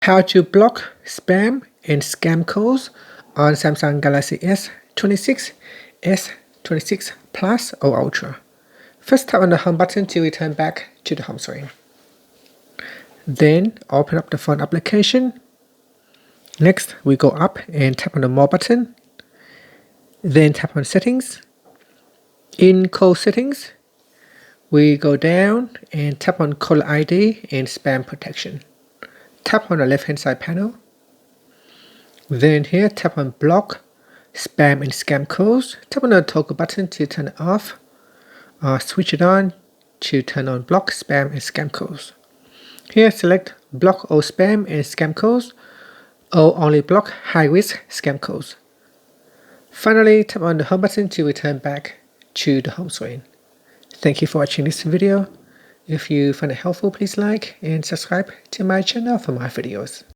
How to block spam and scam calls on Samsung Galaxy S26, S26 Plus or Ultra. First, tap on the home button to return back to the home screen. Then open up the phone application. Next, we go up and tap on the More button. Then tap on Settings. In Call Settings, we go down and tap on Caller ID and Spam Protection. Tap on the left hand side panel. Then here tap on Block Spam and Scam Calls. Tap on the toggle button to turn it off. Switch it on to turn on Block Spam and Scam Calls. Here select Block all Spam and Scam Calls or only block high risk scam calls. Finally, tap on the home button to return back to the home screen. Thank you for watching this video. If you find it helpful, please like and subscribe to my channel for more videos.